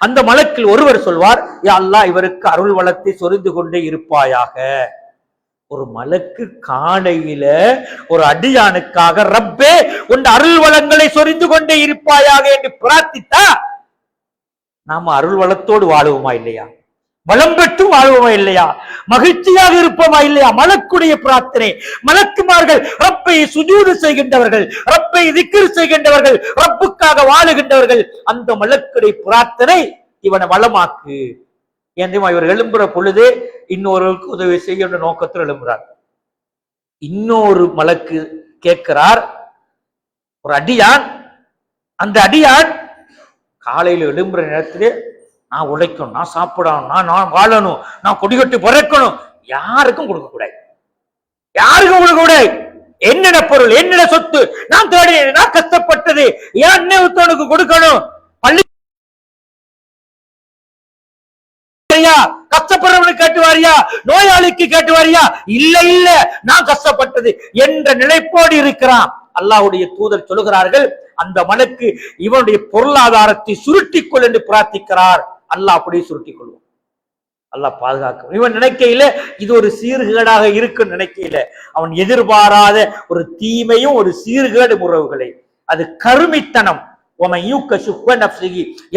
A: அந்த மலக்கில் ஒருவர் சொல்வார், யா அல்லாஹ் இவருக்கு அருள் வளத்தை சொரிந்து கொண்டே இருப்பாயாக. ஒரு மலக்கு காலையில ஒரு அடியானுக்காக, ரப்பே உன் அருள் வளங்களை சொரிந்து கொண்டே இருப்பாயாக என்று பிரார்த்தித்தா நாம அருள் வளத்தோடு வாழுவோமா இல்லையா? வளம் பெற்று வாழ்வோமா இல்லையா? மகிழ்ச்சியாக இருப்போமா இல்லையா? மலக்குடைய பிரார்த்தனை. மலக்குமார்கள் ரப்பை சுஜூது செய்கின்றவர்கள், ரப்பை திக்ர் செய்கின்றவர்கள், ரப்புக்காக வாழுகின்றவர்கள். அந்த மலக்குடைய பிரார்த்தனை இவனை வளமாக்கு. ஏன் தெரியுமா? இவர் எழும்புற பொழுது இன்னொருவருக்கு உதவி செய்ய நோக்கத்தில் எழும்புறார். இன்னொரு மலக்கு கேட்கிறார், ஒரு அடியான், அந்த அடியான் காலையில் எழும்புற நேரத்திலே நான் உழைக்கணும், நான் சாப்பிடணும், நான் வாழணும், நான் கொடிகட்டி பிறக்கணும், யாருக்கும் கொடுக்க கூடாது, யாருக்கும் கொடுக்க கூடாது. என்னென்ன பொருள், என்னென்ன சொத்து நான் தேடினேன், நான் கஷ்டப்பட்டது ஏன் அன்னைக்கு கொடுக்கணும். பள்ளி கஷ்டப்படுறவனுக்கு கேட்டுவாரியா, நோயாளிக்கு கேட்டுவாரியா? இல்ல இல்ல, நான் கஷ்டப்பட்டது என்ற நிலைப்போடு இருக்கிறான். அல்லாஹ்வுடைய தூதர் சொல்லுகிறார்கள், அந்த மலக்கு இவனுடைய பொருளாதாரத்தை சுருட்டிக்கொள் என்று பிரார்த்திக்கிறார். அல்லாஹ் அப்படியே சுருட்டிக் கொள்வோம். அல்லாஹ் பாதுகாக்கும். இவன் நினைக்கையில இது ஒரு சீர்கேடாக இருக்குன்னு நினைக்கையில அவன் எதிர்பாராத ஒரு தீமையும் ஒரு சீர்கேடு உறவுகளை, அது கருமித்தனம்.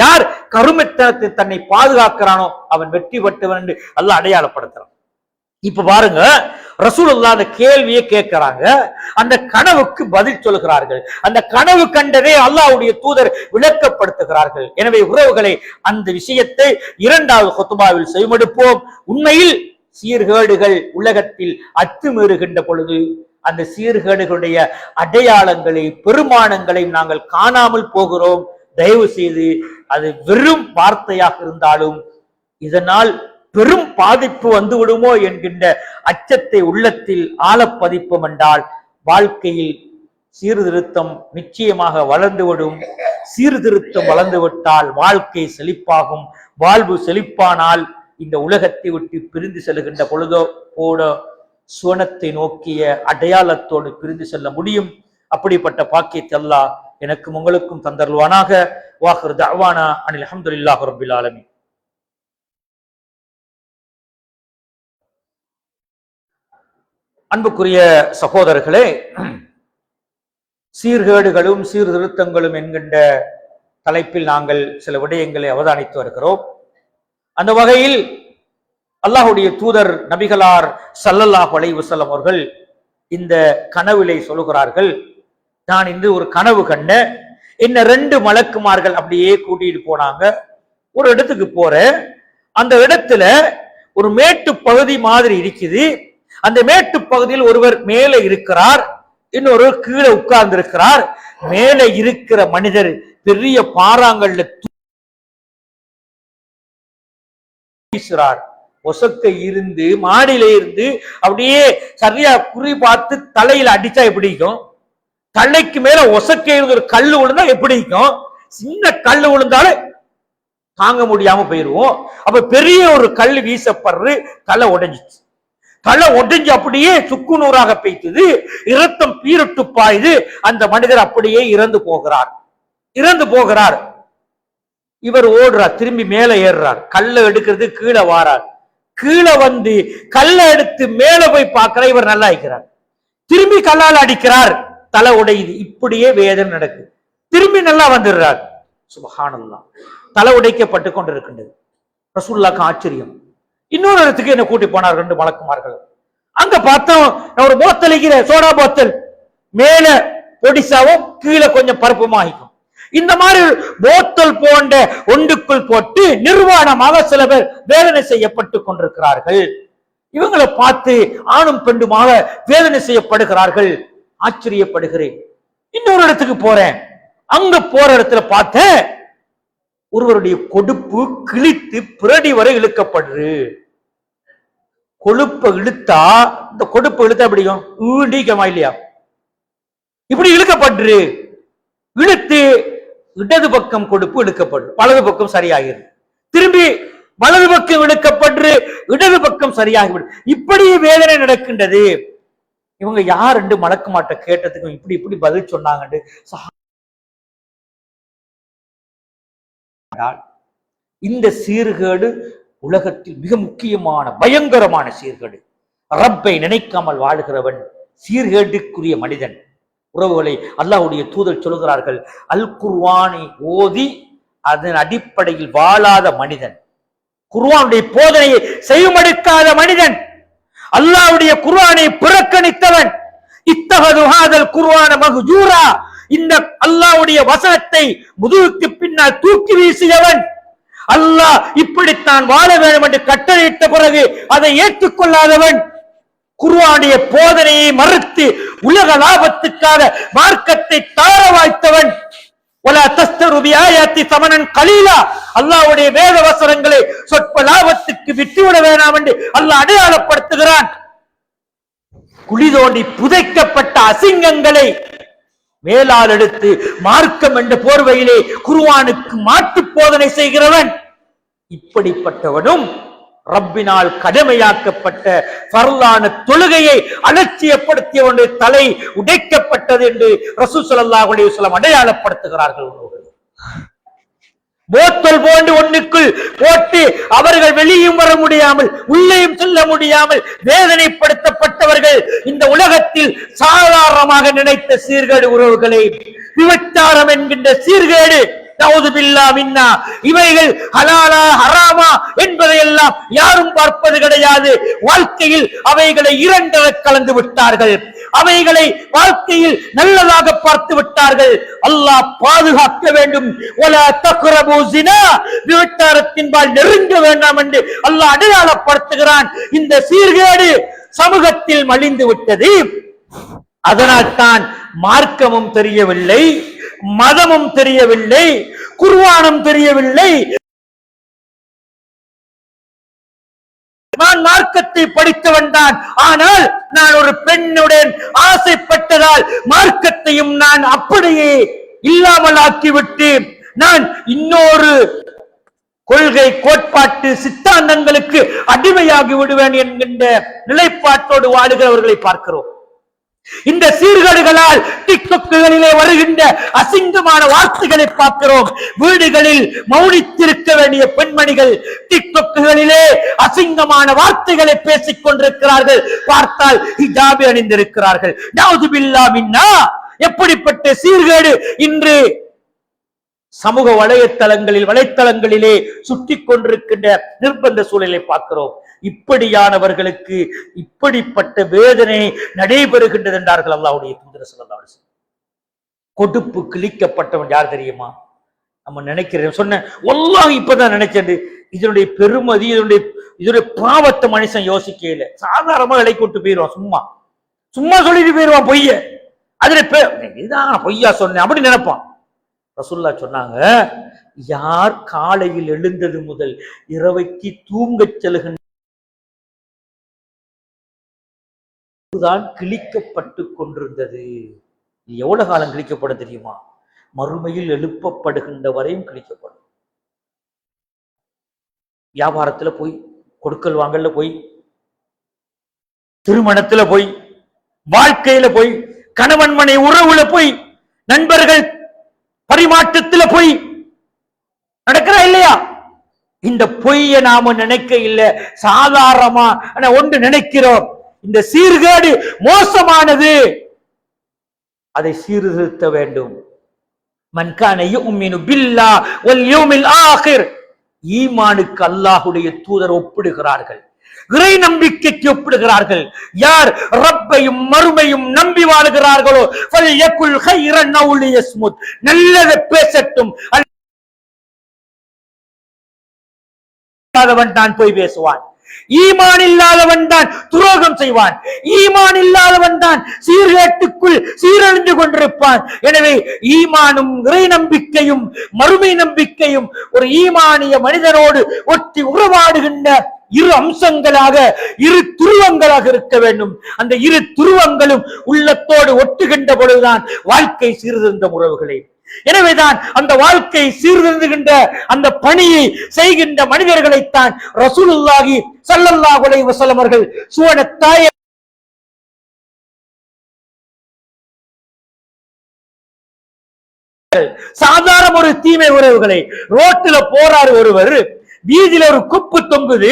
A: யார் கருமித்தனத்தை தன்னை பாதுகாக்கிறானோ அவன் வெற்றி பெற்றவன் என்று அல்லாஹ் அடையாளப்படுத்துறான். இப்ப பாருங்க, ரசூலுல்லாஹ் அந்த கேள்வியை கேட்கிறாங்க, அந்த கனவுக்கு பதில் சொல்கிறார்கள். அந்த கனவு கண்டதே அல்லாஹ்வுடைய தூதர் விளக்கப்படுத்துகிறார்கள். எனவே உறவுகளை, அந்த விஷயத்தை 2வது குத்பாவில் செய்மடுப்போம். உண்மையில் சீர்கேடுகள் உலகத்தில் அத்துமீறுகின்ற பொழுது அந்த சீர்கேடுகளுடைய அடையாளங்களை, பெருமானங்களை நாங்கள் காணாமல் போகிறோம். தயவு செய்து அது வெறும் வார்த்தையாக இருந்தாலும் இதனால் பெரும் பாதிப்பு வந்து விடுமோ என்கின்ற அச்சத்தை உள்ளத்தில் ஆழப்பதிப்போம் என்றால் வாழ்க்கையில் சீர்திருத்தம் நிச்சயமாக வளர்ந்துவிடும். சீர்திருத்தம் வளர்ந்துவிட்டால் வாழ்க்கை செழிப்பாகும். வாழ்வு செழிப்பானால் இந்த உலகத்தை விட்டு பிரிந்து செல்கின்ற பொழுதோ போட சுவனத்தை நோக்கிய அடையாளத்தோடு பிரிந்து செல்ல முடியும். அப்படிப்பட்ட பாக்கியத்தை அல்லாஹ் எனக்கும் உங்களுக்கும் தந்தருள்வானாக. வாஹிர் தஅவானா அனில் ஹம்துலில்லாஹி ரப்பில் ஆலமீன். அன்புக்குரிய சகோதரர்களே, சீர்கேடுகளும் சீர்திருத்தங்களும் என்கின்ற தலைப்பில் நாங்கள் சில விடயங்களை அவதானித்து வருகிறோம். அந்த வகையில் அல்லாஹ்வுடைய தூதர் நபிகளார் ஸல்லல்லாஹு அலைஹி வஸல்லம் அவர்கள் இந்த கனவிலை சொல்லுகிறார்கள், நான் இன்று ஒரு கனவு கண்டேன். என்ன 2 மலக்குமார்கள் அப்படியே கூட்டிட்டு போனாங்க. ஒரு இடத்துக்கு போறேன். அந்த இடத்துல ஒரு மேட்டு பகுதி மாதிரி இருக்குது. அந்த மேட்டு பகுதியில் ஒருவர் மேலே இருக்கிறார், இன்னொரு கீழே உட்கார்ந்து இருக்கிறார். மேலே இருக்கிற மனிதர் பெரிய பாறாங்கல்ல வீசுறார். ஒசக்கை இருந்து மாடியில இருந்து அப்படியே சரியா குறி பார்த்து தலையில அடிச்சா எப்படி இருக்கும்? தலைக்கு மேல ஒசக்கை ஒரு கல்லு விழுந்தா எப்படி இருக்கும்? சின்ன கல்லு விழுந்தாலும் தாங்க முடியாம போயிருவோம். அப்ப பெரிய ஒரு கல் வீசப்படுறது, தலை உடைஞ்சிச்சு. தலை உடைஞ்சு அப்படியே சுக்கு நூறாக பெய்த்தது, இரத்தம் பீரிட்டு பாயுது. அந்த மனிதர் அப்படியே இறந்து போகிறார். இவர் ஓடுறார், திரும்பி மேல ஏறுறார், கல்லை எடுக்கிறது கீழே வாரார். கீழே வந்து கல்லை எடுத்து மேல போய் பார்க்கிற இவர் நல்லா இருக்கிறார். திரும்பி கல்லால் அடிக்கிறார், தலை உடையுது. இப்படியே வேதனை நடக்குது. திரும்பி நல்லா வந்துடுறார். சுப்ஹானல்லாஹ், தலை உடைக்கப்பட்டு கொண்டிருக்கின்றது. ரசூலுல்லாஹ்க்கு ஆச்சரியம். இன்னொரு இடத்துக்கு என்ன கூட்டி போனார் 2 மலக்குமார்கள். அங்க பார்த்தோம், ஒரு போத்தல் இருக்கிற சோடா போத்தல், மேல ஒடிசாவும் கீழே கொஞ்சம் பருப்புமாகிக்கும். இந்த மாதிரி போத்தல் போன்ற ஒன்றுக்குள் போட்டு நிர்வாணமாக சில பேர் வேதனை செய்யப்பட்டு கொண்டிருக்கிறார்கள். இவங்களை பார்த்து ஆணும் பெண்ணுமாக வேதனை செய்யப்படுகிறார்கள். ஆச்சரியப்படுகிறேன். இன்னொரு இடத்துக்கு போறேன். அங்க போற இடத்துல பார்த்த ஒருவருடைய கொடுப்பு கிழித்து பிரடி வரை இழுக்கப்படுது. கொழுப்பை இழுத்தா, இந்த கொடுப்பு இழுத்தா எப்படியும் ஈண்டிக்கமா இல்லையா? இப்படி இழுக்கப்படுது. இழுத்து இடது பக்கம் கொடுப்பு இழுக்கப்படும், வலது பக்கம் சரியாகிறது. திரும்பி வலது பக்கம் இழுக்கப்பட்டு இடது பக்கம் சரியாகிவிடும். இப்படி வேதனை நடக்கின்றது. இவங்க யார் 2 மலக்குமாட்ட கேட்டதுக்கும் இப்படி இப்படி பதில் சொன்னாங்க. இந்த சீர்கேடு உலகத்தில் மிக முக்கியமான பயங்கரமான சீர்கேடு. ரப்பை நினைக்காமல் வாழ்கிறவன் சீர்கேட்டுக்குரிய மனிதன். உறவுகளை அல்லாஹ்வுடைய தூதர் சொல்கிறார்கள், அல் குர்ஆனை ஓதி அதன் அடிப்படையில் வாழாத மனிதன், குர்ஆனுடைய போதனையை செய்யுமடுக்காத மனிதன், அல்லாஹ்வுடைய குர்ஆனை புறக்கணித்தவன், இத்தஹது ஹாதல் குர்ஆன மஹ்ஜூரா, இந்த அல்லாஹ்வுடைய வசனத்தை முதுகுக்கு பின்னால் தூக்கி வீசியவன், அல்லாஹ் இப்படித்தான் வாழ வேண்டும் என்று கட்டளையிட்ட பிறகு அதை ஏற்றுக்கொள்ளாதவன், குர்ஆனுடைய போதனையை மறுத்து உலக லாபத்துக்காக மார்க்கத்தை தார வாய்த்தவன், வலா தஸ்தரு பிஆயாத்தி ஸமனன் கலீலா, அல்லாஹ்வுடைய வேத வசனங்களை சொற்ப லாபத்துக்கு விட்டுவிட வேண்டாம் என்று அல்லாஹ் அடையாளப்படுத்துகிறான். குழி தோண்டி புதைக்கப்பட்ட அசிங்கங்களை மேலால் எடுத்து மார்க்கம் என்ற போர்வையிலே குர்ஆனுக்கு மாற்று போதனை செய்கிறவன். இப்படிப்பட்டவனும் ரப்பினால் கடமையாக்கப்பட்ட ஃபர்லான தொழுகையை அலட்சியப்படுத்தியவனுடைய தலை உடைக்கப்பட்டது என்று ரசூல் ஸல்லல்லாஹு அலைஹி வஸல்லம் அடையாளப்படுத்துகிறார்கள். போத்தல் போன்று ஒன்றுக்குள் போட்டு அவர்கள் வெளியும் வர முடியாமல் உள்ளேயும் செல்ல முடியாமல் வேதனைப்படுத்தப்பட்டவர்கள் இந்த உலகத்தில் சாதாரணமாக நினைத்த சீர்கேடு உறவுகளை, விபச்சாரம் என்கின்ற சீர்கேடு, நவுது பில்லா மின்னா, இவைகள் ஹலாலா ஹராமா என்பதையெல்லாம் யாரும் பார்ப்பது கிடையாது. வாழ்க்கையில் அவைகளை இரண்டர கலந்து விட்டார்கள். அவைகளை வாழ்க்கையில் நல்லதாக பார்த்து விட்டார்கள். அல்லாஹ் பாதுகாக்க வேண்டும். வலா தக்ரபு ஸினா, விபச்சாரத்தின்பால் நெருங்க வேண்டாம் என்று அல்லாஹ் அடையாளப்படுத்துகிறான். இந்த சீர்கேடு சமூகத்தில் மலிந்து விட்டது. அதனால் தான் மார்க்கமும் தெரியவில்லை, மதமும் தெரியவில்லை, குர்ஆனும் தெரியவில்லை. நான் மார்க்கத்தை படித்தவன் தான், ஆனால் நான் ஒரு பெண்ணுடன் ஆசைப்பட்டதால் மார்க்கத்தையும் நான் அப்படியே இல்லாமல் ஆக்கிவிட்டு நான் இன்னொரு கொள்கை கோட்பாட்டு சித்தாந்தங்களுக்கு அடிமையாகி விடுவேன் என்கின்ற நிலைப்பாட்டோடு வாழுகிறவர்களை பார்க்கிறோம். இந்த சீர்கேடுகளால் டிக்டாக்குகளிலே வருகின்ற அசிங்கமான வார்த்தைகளை பார்க்கிறோம். வீடுகளில் மௌனித்திருக்க வேண்டிய பெண்மணிகள் டிக்டாக்குகளிலே அசிங்கமான வார்த்தைகளை பேசிக் கொண்டிருக்கிறார்கள். பார்த்தால் ஹிஜாபை அணிந்திருக்கிறார்கள். நவுது பில்லா மின்னா. எப்படிப்பட்ட சீர்கேடு இன்று சமூக வலைத்தளங்களிலே சுற்றி கொண்டிருக்கின்ற நிர்பந்த சூழலை பார்க்கிறோம். இப்படியானவர்களுக்கு இப்படிப்பட்ட வேதனை நடைபெறுகின்றது என்றார்கள் அல்லாஹ்வுடைய தூதர் ஸல்லல்லாஹு அலைஹி வஸல்லம். கொடுப்பு கிழிக்கப்பட்டவன் யார் தெரியுமா? நம்ம நினைக்கிறேன், சொன்னேன் வல்லாஹி இப்பதான் நினைச்சேன். இதனுடைய பெருமதி, இதனுடைய பாவத்தை மனுஷன் யோசிக்கல. சாதாரணமா இலை கொட்டு போயிடுவான், சும்மா சொல்லிட்டு போயிடுவான் பொய்ய. அதுல இதுதான் பொய்யா சொன்னேன் அப்படி நினைப்பான். ரசூலுல்லாஹ் சொன்னாங்க, யார் காலையில் எழுந்தது முதல் இரவைக்கு தூங்கச் செல்லுகின்றான் கிழிக்கப்பட்டு கொண்டிருந்தது. எவ்வளவு காலம் கிழிக்கப்படும் தெரியுமா? மறுமையில் எழுப்பப்படுகின்ற வரையும் கிழிக்கப்படும். வியாபாரத்துல போய், கொடுக்கல் வாங்கல போய், திருமணத்துல போய், வாழ்க்கையில போய், கணவன் மனை உறவுல போய், நண்பர்கள் பரிமாற்றத்துல போய் நடக்கிறா இல்லையா? இந்த பொய்யை நாம நினைக்க இல்லை, சாதாரணமா ஒன்று நினைக்கிறோம். இந்த சீர்கேடு மோசமானது, அதை சீர்திருத்த வேண்டும். மன் கான யுமினு பில்லாஹ் வல் யௌமில் ஆகிர், ஈமானுக்கு அல்லாஹ்வுடைய தூதர் ஒப்பிடுகிறார்கள், இறை நம்பிக்கைக்கு ஒப்பிடுகிறார்கள். யார் ரப்பையும் மறுமையும் நம்பி வாழ்கிறார்களோ ஃபல்யகுல் கைரன் அவ் லியஸ்முத், நல்லதை பேசட்டும், இல்லாதவன் தான் போய் பேசுவான், ஈமான் இல்லாதவன் தான் துரோகம் செய்வான், ஈமான் இல்லாதவன் தான் சீர்கேட்டுக்குள் சீரழிந்து கொண்டிருப்பான். எனவே ஈமானும் இறை நம்பிக்கையும் மறுமை நம்பிக்கையும் ஒரு ஈமானிய மனிதனோடு ஒட்டி உறவாடுகின்ற இரு அம்சங்களாக, இரு துருவங்களாக இருக்க வேண்டும். அந்த இரு துருவங்களும் உள்ளத்தோடு ஒட்டுகின்ற பொழுதுதான் வாழ்க்கை சீர்திருந்த உறவுகளே. எனவேதான் அந்த வாழ்க்கை சீர்திருந்துகின்ற அந்த பணியை செய்கின்ற மனிதர்களைத்தான் ரசூலுல்லாஹி ஸல்லல்லாஹு அலைஹி வஸல்லம் அவர்கள் சுவனத்தாய சாதாரண ஒரு தீமை உறவுகளை. ரோட்டில் போறாரு ஒருவர், வீதியில ஒரு கொப்பு தொங்குது,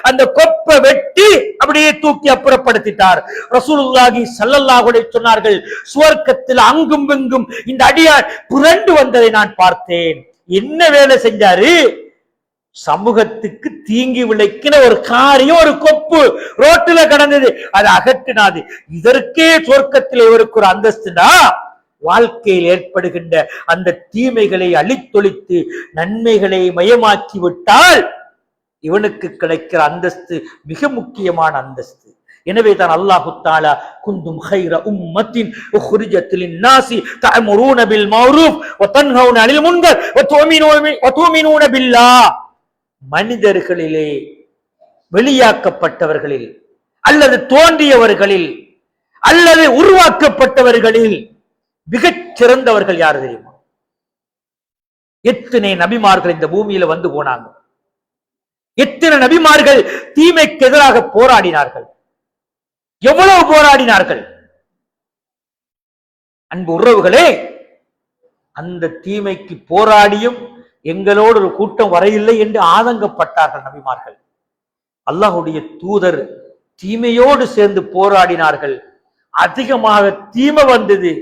A: அந்த கொப்பை வெட்டி அப்படியே தூக்கி அப்புறப்படுத்திட்டார். ரசூலுல்லாஹி ஸல்லல்லாஹு அலைஹி சொன்னார்கள், சுவர்க்கத்தில் அங்கும் இங்கும் இந்த அடியார் புரண்டு வந்ததை நான் பார்த்தேன். என்ன வேலை செஞ்சாரு? சமூகத்துக்கு தீங்கி விளைக்கிற ஒரு காரியம், ஒரு கொப்பு ரோட்டில கடந்தது, அதை அகற்றினாது. இதற்கே சொர்க்கத்தில் இவருக்கு ஒரு அந்தஸ்துனா, வாழ்க்கையில் ஏற்படுகின்ற அந்த தீமைகளை அழித்தொழித்து நன்மைகளை மயமாக்கி விட்டால் இவனுக்கு கிடைக்கிற அந்தஸ்து மிக முக்கியமான அந்தஸ்து. எனவே தான் அல்லாஹு தஆலா குந்தும் கைர உம்மத்தின் உக்ரிஜத் லின்னாஸி தஅமுரூன பில் மஅரூஃப் வ தன்ஹவுன அனில் முன்கர் வ துமினூன பில்லாஹ், மனிதர்களிலே வெளியாக்கப்பட்டவர்களில் அல்லது தோன்றியவர்களில் அல்லது உருவாக்கப்பட்டவர்களில் மிகச் சிறந்தவர்கள் யாரு தெரியுமா? எத்தனை நபிமார்கள் இந்த பூமியில வந்து போனாங்க, எத்தனை நபிமார்கள் தீமைக்கு எதிராக போராடினார்கள், எவ்வளவு போராடினார்கள். அன்பு உறவுகளே, அந்த தீமைக்கு போராடியும் எங்களோடு ஒரு கூட்டம் வரையில்லை என்று ஆதங்கப்பட்டார்கள் நபிமார்கள். அல்லாஹ்வுடைய தூதர் தீமையோடு சேர்ந்து போராடினார்கள், அதிகமாக தீமை வந்தது.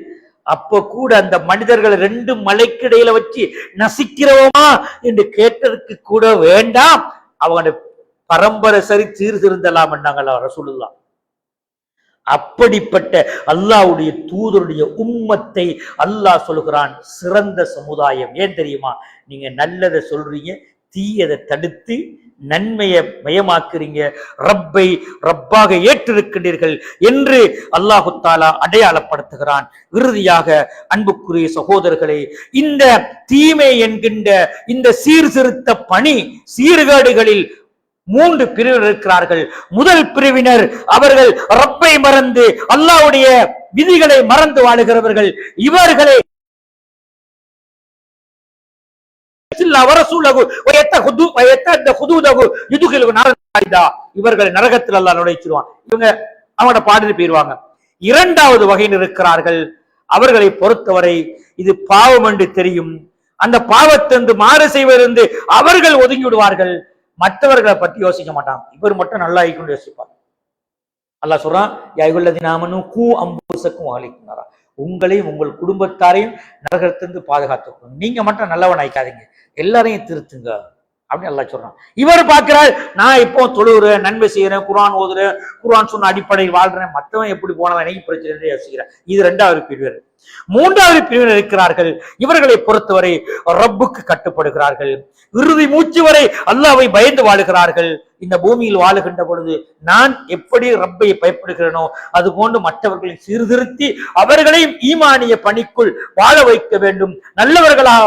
A: அப்ப கூட அந்த மனிதர்கள் ரெண்டு மலைக்கு இடையில வச்சு நசிக்கிறோமா என்று கேட்டதற்கு கூட வேண்டாம், அவங்க பரம்பரை சரி சீர்திருந்தலாம் என்றாங்களா ரசூலுல்லாஹ். அப்படிப்பட்ட அல்லாஹ்வுடைய தூதருடைய உம்மத்தை அல்லாஹ் சொல்கிறான் சிறந்த சமுதாயம். ஏன் தெரியுமா? நீங்க நல்லதை சொல்றீங்க, தீயதை தடுத்து நன்மையை மயமாக்குறீங்க, ரப்பை ரப்பாக ஏற்றிருக்கின்றீர்கள் என்று அல்லாஹு தஆலா அடையாளப்படுத்துகிறான். இறுதியாக அன்புக்குரிய சகோதரர்களே, இந்த தீமை என்கின்ற இந்த சீர்திருத்த பணி சீர்கேடுகளில் 3 பிரிவினர் இருக்கிறார்கள். முதல் பிரிவினர் அவர்கள் ரப்பை மறந்து அல்லாஹ்வுடைய விதிகளை மறந்து வாழுகிறவர்கள். இவர்களை இவர்களை நரகத்தில் அல்லாஹ் நுழைச்சிருவான். இவங்க அவங்களோட பாடல் போயிருவாங்க. இரண்டாவது வகையில் இருக்கிறார்கள், அவர்களை பொறுத்தவரை இது பாவம் என்று தெரியும், அந்த பாவத்திலிருந்து மாறு செய்வதிலிருந்து அவர்கள் ஒதுங்கி விடுவார்கள், மற்றவர்களை பற்றி யோசிக்க மாட்டாங்க. இவர் மட்டும் நல்லா ஆகிக்கொண்டு யோசிப்பார். அல்லாஹ் சொல்றான், யா அய்யுஹல்லதீன ஆமனூ கூ அன்ஃபுஸக்கும் வ அஹ்லீக்கும் நாரா, உங்களையும் உங்கள் குடும்பத்தாரையும் நரகத்திலிருந்து பாதுகாத்துக்கணும். நீங்க மட்டும் நல்லவன் ஆயிக்காதீங்க, எல்லாரையும் திருத்துங்க அப்படின்னு அல்லாஹ் சொல்றான். இவர் பார்க்கிறார், நான் இப்போ தொழுகிறேன், நன்மை செய்யறேன், குர்ஆன் ஓதுறேன், குர்ஆன் சொன்ன அடிப்படையில் வாழ்றேன், மற்றவன் எப்படி போனவன் எனக்கு பிரச்சனை யோசிக்கிறேன். இது 2வது பிரிவு. மூன்றாவது பிரிவினர் இருக்கிறார்கள். இவர்களை பொறுத்தவரை ரப்புக்கு கட்டுப்படுகிறார்கள். இறுதி மூச்சு வரை அல்லாஹ்வை பயந்து வாழுகிறார்கள். இந்த பூமியில் வாழுகின்ற பொழுது நான் எப்படி ரப்பை பயப்படுகிறேனோ அது போன்று மற்றவர்களை சீர்திருத்தி அவர்களையும் ஈமானிய பணிக்குள் வாழ வைக்க வேண்டும். நல்லவர்களாக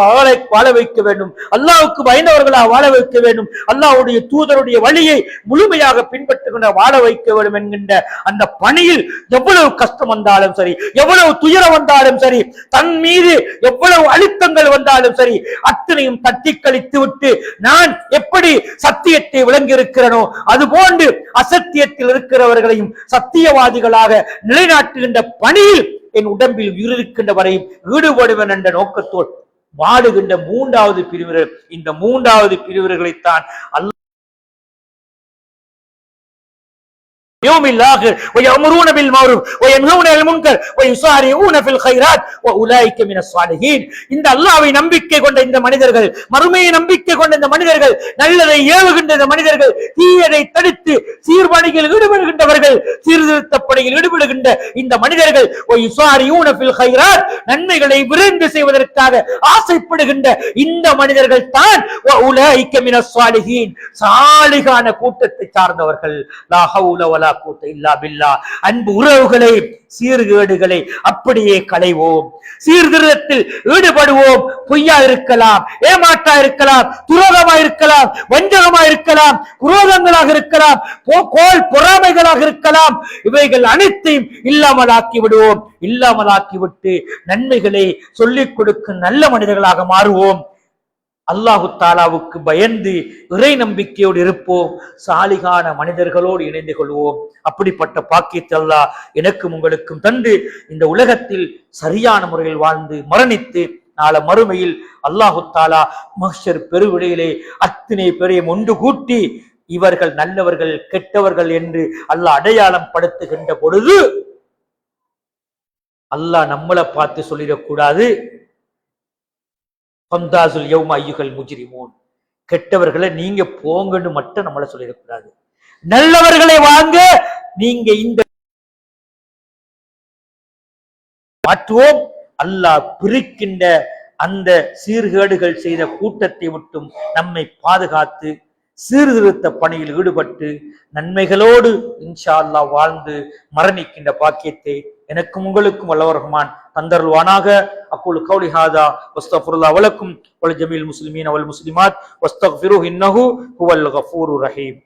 A: வாழ வைக்க வேண்டும். அல்லாஹ்வுக்கு பயந்தவர்களாக வாழ வைக்க வேண்டும். அல்லாஹ்வுடைய தூதருடைய வழியை முழுமையாக பின்பற்றுகின்ற வாழ வைக்க வேண்டும் என்கின்ற அந்த பணியில் எவ்வளவு கஷ்டம் வந்தாலும் சரி, எவ்வளவு துயரம் வந்தாலும் சரி, தன் மீது எவ்வளவு அழுத்தங்கள் வந்தாலும் சரி, அத்தனையும் தட்டி கழித்து விட்டு நான் எப்படி சத்தியத்தை விளங்கி இருக்கிறேனோ அதுபோன்று அசத்தியத்தில் இருக்கிறவர்களையும் சத்தியவாதிகளாக நிலைநாட்டுகின்ற பணியில் என் உடம்பில் உயிரிருக்கின்ற வரையும் ஈடுபடுவேன் என்ற நோக்கத்தோடு வாடுகின்ற மூன்றாவது பிரிவினர். இந்த மூன்றாவது பிரிவினர்களைத்தான் அல்லாஹ் يوم الآخر ويأمرون بالمعروف وينهون عن المنكر ويسارعون في الخيرات وأولئك من الصالحين. இந்த அல்லாஹ்வை நம்பிக்கை கொண்ட இந்த மனிதர்கள், மறுமையை நம்பிக்கை கொண்ட இந்த மனிதர்கள், நல்லதை ஏவுகின்ற இந்த மனிதர்கள், தீயதை தடுத்து சீர்பணியில் ஈடுபடுகின்றவர்கள், சீர்திருத்த பணியில் ஈடுபடுகின்ற இந்த மனிதர்கள் ويسارعون في الخيرات நன்மைகளை விரைந்து செய்வதற்காக ஆசைப்படுகின்ற இந்த மனிதர்கள் தான் وأولئك من الصالحين சாலிகான கூட்டத்தை சார்ந்தவர்கள். லா ஹவுல வலா அன்பு உறவுகளை, சீர்கேடுகளை அப்படியே களைவோம். சீர்திருத்தத்தில் ஈடுபடுவோம். பொய்யா இருக்கலாம், ஏமாற்றா இருக்கலாம், துரோகமா இருக்கலாம், வஞ்சகமா இருக்கலாம், குரோதங்களாக இருக்கலாம், கோல் பொறாமைகளாக இருக்கலாம். இவைகள் அனைத்தையும் இல்லாமலாக்கி விடுவோம். இல்லாமலாக்கிவிட்டு நன்மைகளை சொல்லிக் கொடுக்கும் நல்ல மனிதர்களாக மாறுவோம். அல்லாஹு தாலாவுக்கு பயந்து இறை நம்பிக்கையோடு இருப்போம். சாலிகான மனிதர்களோடு இணைந்து கொள்வோம். அப்படிப்பட்ட பாக்கியத்தை அல்லாஹ் எனக்கும் உங்களுக்கும் தந்து இந்த உலகத்தில் சரியான முறையில் வாழ்ந்து மரணித்து நாள மறுமையில் அல்லாஹு தாலா மஹ்ஷர் பெருவிடையிலே அத்தனை பேரையும் ஒன்று கூட்டி இவர்கள் நல்லவர்கள் கெட்டவர்கள் என்று அல்லாஹ் அடையாளம் படுத்துகின்ற பொழுது அல்லாஹ் நம்மளை பார்த்து சொல்லிடக்கூடாது, கெட்டவர்களை நீங்க போங்கன்னு மட்டும் நம்மள சொல்லிடக்கூடாது. நல்லவர்களை வாங்க, நீங்க இந்த மாற்றுவோம். அல்லாஹ் பிரிக்கின்ற அந்த சீர்கேடுகள் செய்த கூட்டத்தை விட்டும் நம்மை பாதுகாத்து சீர்திருத்த பணியில் ஈடுபட்டு நன்மைகளோடு இன்ஷா அல்லாஹ் வாழ்ந்து மரணிக்கின்ற பாக்கியத்தை எனக்கும் உங்களுக்கும் வல்லவர் ரஹ்மான் தந்தருள்வானாக. அக்கூலு கௌலி ஹாதா வஸ்தக்ஃபிருல்லாஹ் வலக்கும் வல் ஜமீல் முஸ்லிமீன வல் முஸ்லிமாத் வஸ்தக்ஃபிருஹு இன்னஹு ஹுவல் கஃபூருர் ரஹீம்.